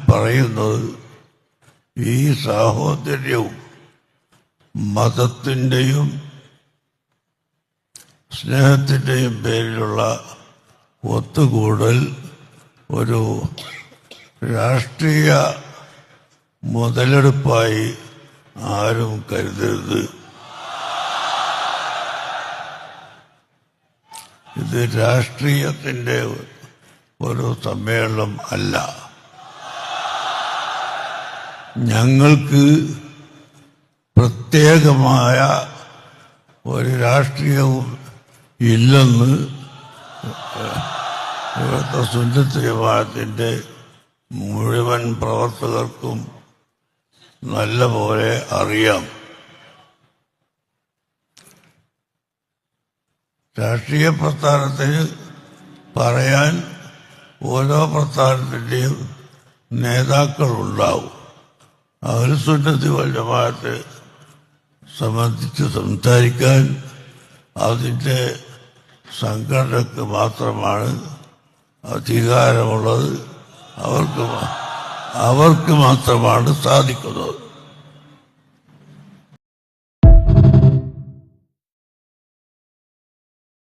പറയുന്നത് ഈ സാഹോദര്യവും മതത്തിൻ്റെയും സ്നേഹത്തിൻ്റെയും പേരിലുള്ള ഒത്തുകൂടൽ ഒരു രാഷ്ട്രീയ മുതലെടുപ്പായി ആരും കരുതരുത്. ഇത് രാഷ്ട്രീയത്തിൻ്റെ ഒരു സമ്മേളനം അല്ല. ഞങ്ങൾക്ക് പ്രത്യേകമായ ഒരു രാഷ്ട്രീയവും ഇല്ലെന്ന് ഇവിടുത്തെ സുന്നത്ത് ജമാഅത്തിന്റെ മുഴുവൻ പ്രവർത്തകർക്കും നല്ല പോലെ അറിയാം. രാഷ്ട്രീയ പ്രസ്ഥാനത്തിന് പറയാൻ ഓരോ പ്രസ്ഥാനത്തിൻ്റെയും നേതാക്കളുണ്ടാവും. അഹ്ലു സുന്നത്ത് വൽ ജമാഅത്തെ സംബന്ധിച്ച് സംസാരിക്കാൻ അതിൻ്റെ സംഘടനക്ക് മാത്രമാണ് അധികാരമുള്ളത്. അവർക്ക് മാത്രമാണ് സാധിക്കുന്നത്.